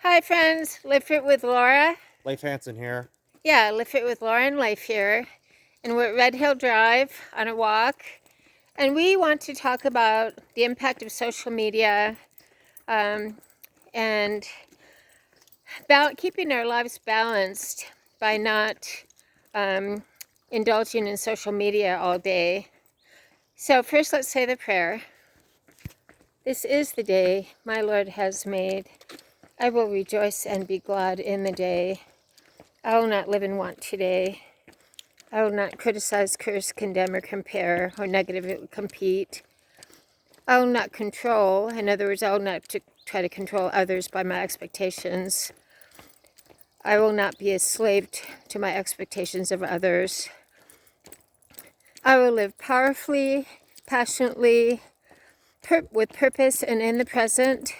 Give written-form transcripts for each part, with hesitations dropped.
Hi friends, Live Fit with Laura. Leif Hansen here. Yeah, Live Fit with Laura and Life here. And we're at Red Hill Drive on a walk. And we want to talk about the impact of social media and keeping our lives balanced by not um, indulging in social media all day. So first let's say the prayer. This is the day my Lord has made. I will rejoice and be glad in the day. I will not live in want today. I will not criticize, curse, condemn, or compare, or negatively compete. I will not control. In other words, I will not try to control others by my expectations. I will not be a slave to my expectations of others. I will live powerfully, passionately, with purpose and in the present,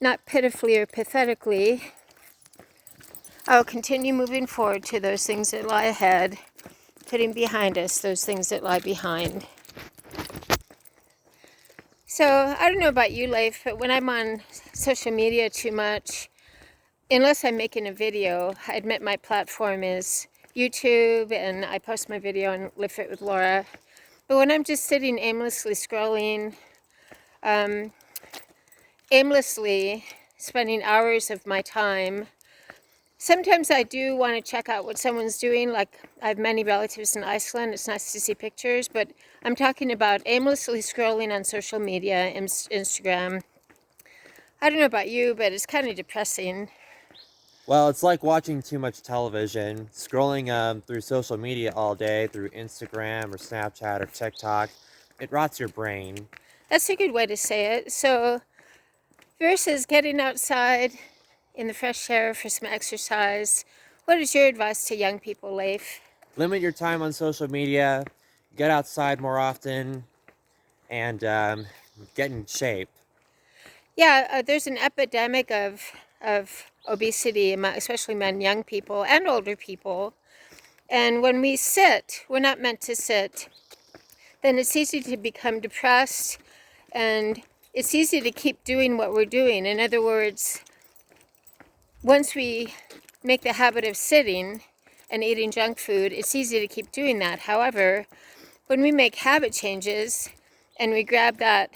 not pitifully or pathetically. I will continue moving forward to those things that lie ahead, putting behind us those things that lie behind. So I don't know about you, Leif, but when I'm on social media too much, unless I'm making a video, I admit my platform is YouTube and I post my video on Live Fit with Laura. But when I'm just sitting aimlessly scrolling, aimlessly spending hours of my time, sometimes I do want to check out what someone's doing. Like I have many relatives in Iceland. It's nice to see pictures, but I'm talking about aimlessly scrolling on social media, Instagram. I don't know about you, but it's kind of depressing. Well, it's like watching too much television, scrolling through social media all day, through Instagram or Snapchat or TikTok. It rots your brain. That's a good way to say it. So, versus getting outside in the fresh air for some exercise, what is your advice to young people, Leif? Limit your time on social media, get outside more often, and get in shape. Yeah, there's an epidemic of obesity, especially among young people and older people. And when we sit, we're not meant to sit, then it's easy to become depressed and it's easy to keep doing what we're doing. In other words, once we make the habit of sitting and eating junk food, it's easy to keep doing that. However, when we make habit changes and we grab that,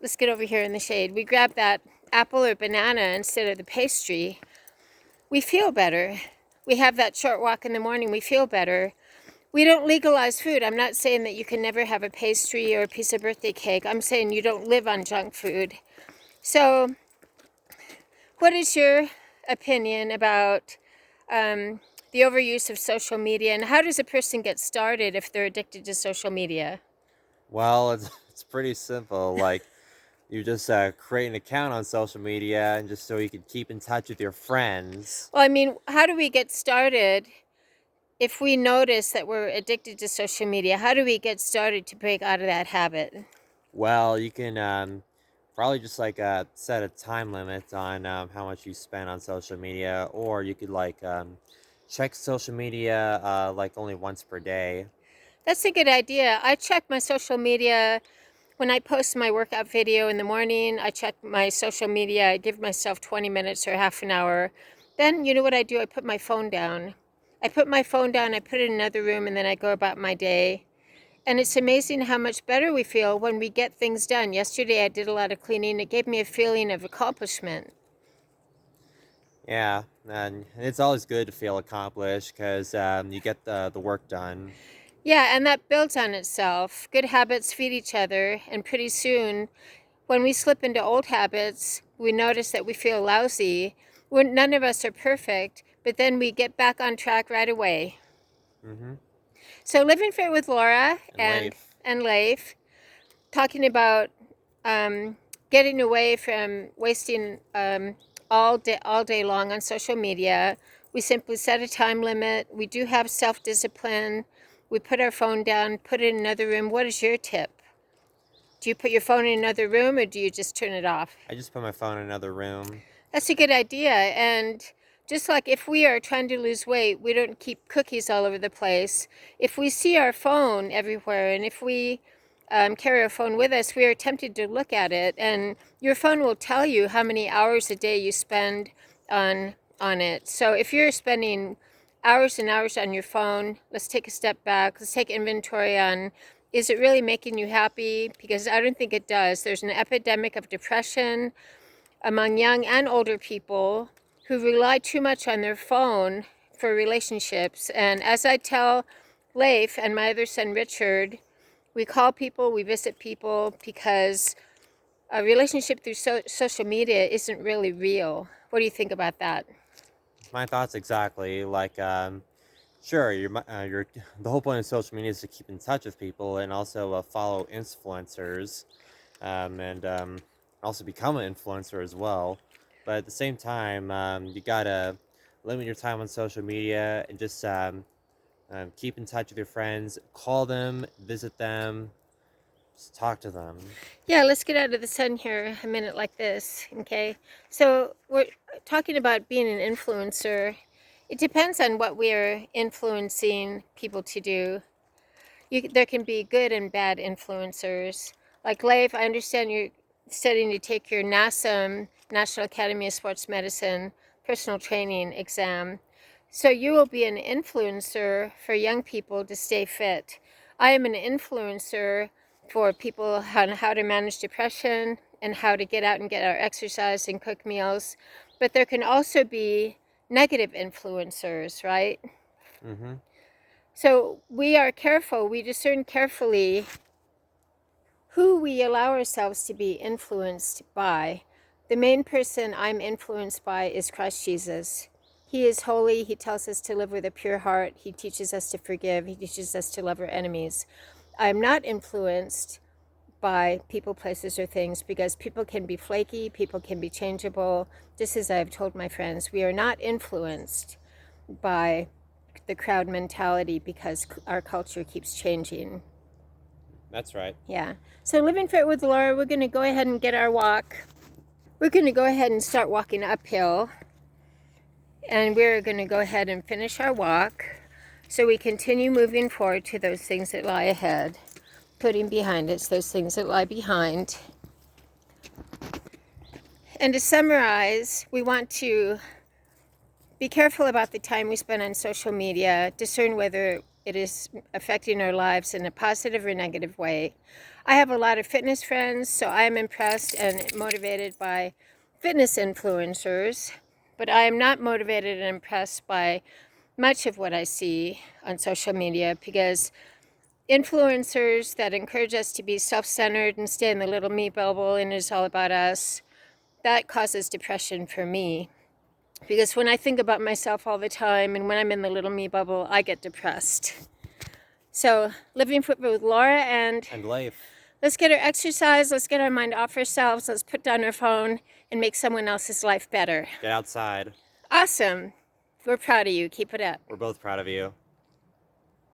let's get over here in the shade, we grab that apple or banana instead of the pastry, we feel better. We have that short walk in the morning, we feel better. We don't legalize food. I'm not saying that you can never have a pastry or a piece of birthday cake. I'm saying you don't live on junk food. So, what is your opinion about the overuse of social media, and how does a person get started if they're addicted to social media? Well, it's pretty simple. Like, you just create an account on social media and just so you can keep in touch with your friends. Well, I mean, how do we get started if we notice that we're addicted to social media? How do we get started to break out of that habit? Well, you can probably just set a time limit on how much you spend on social media, or you could check social media like only once per day. That's a good idea. I check my social media when I post my workout video in the morning. I check my social media. I give myself 20 minutes or half an hour. Then, you know what I do? I put my phone down. I put my phone down, I put it in another room, and then I go about my day. And it's amazing how much better we feel when we get things done. Yesterday I did a lot of cleaning. It gave me a feeling of accomplishment. Yeah, and it's always good to feel accomplished because you get the work done. Yeah, and that builds on itself. Good habits feed each other, and pretty soon, when we slip into old habits, we notice that we feel lousy. None of us are perfect, but then we get back on track right away. Mm-hmm. So, Living Fit with Laura And Leif. and Leif, talking about getting away from wasting all day long on social media. We simply set a time limit. We do have self-discipline. We put our phone down, put it in another room. What is your tip? Do you put your phone in another room or do you just turn it off? I just put my phone in another room. That's a good idea. And just like if we are trying to lose weight, we don't keep cookies all over the place. If we see our phone everywhere and if we carry our phone with us, we are tempted to look at it, and your phone will tell you how many hours a day you spend on it. So if you're spending hours and hours on your phone, let's take a step back. Let's take inventory on, is it really making you happy? Because I don't think it does. There's an epidemic of depression among young and older people who rely too much on their phone for relationships. And as I tell Leif and my other son Richard, we call people, we visit people, because a relationship through social media isn't really real. What do you think about that? My thoughts exactly. Like, sure, your the whole point of social media is to keep in touch with people and also follow influencers, and also become an influencer as well. But at the same time, you gotta limit your time on social media and just keep in touch with your friends. Call them, visit them, just talk to them. Yeah, let's get out of the sun here a minute like this, okay? So we're talking about being an influencer. It depends on what we're influencing people to do. There can be good and bad influencers. Like Leif, I understand you're studying to take your NASM, National Academy of Sports Medicine, personal training exam. So you will be an influencer for young people to stay fit. I am an influencer for people on how to manage depression and how to get out and get our exercise and cook meals. But there can also be negative influencers, right? Mm-hmm. So we are careful, we discern carefully who we allow ourselves to be influenced by. The main person I'm influenced by is Christ Jesus. He is holy. He tells us to live with a pure heart. He teaches us to forgive. He teaches us to love our enemies. I'm not influenced by people, places, or things, because people can be flaky, people can be changeable. Just as I've told my friends, we are not influenced by the crowd mentality because our culture keeps changing. That's right. Yeah. So Living Fit with Laura, we're going to go ahead and get our walk. We're going to go ahead and start walking uphill. And we're going to go ahead and finish our walk so we continue moving forward to those things that lie ahead, putting behind us those things that lie behind. And to summarize, we want to be careful about the time we spend on social media, discern whether it is affecting our lives in a positive or negative way. I have a lot of fitness friends, so I am impressed and motivated by fitness influencers, but I am not motivated and impressed by much of what I see on social media, because influencers that encourage us to be self-centered and stay in the little me bubble and it's all about us, that causes depression for me. Because when I think about myself all the time and when I'm in the little me bubble, I get depressed. So, Living Fit with Laura and Leif. let's get our exercise, let's get our mind off ourselves, let's put down our phone and make someone else's life better. Get outside. Awesome. We're proud of you. Keep it up. We're both proud of you.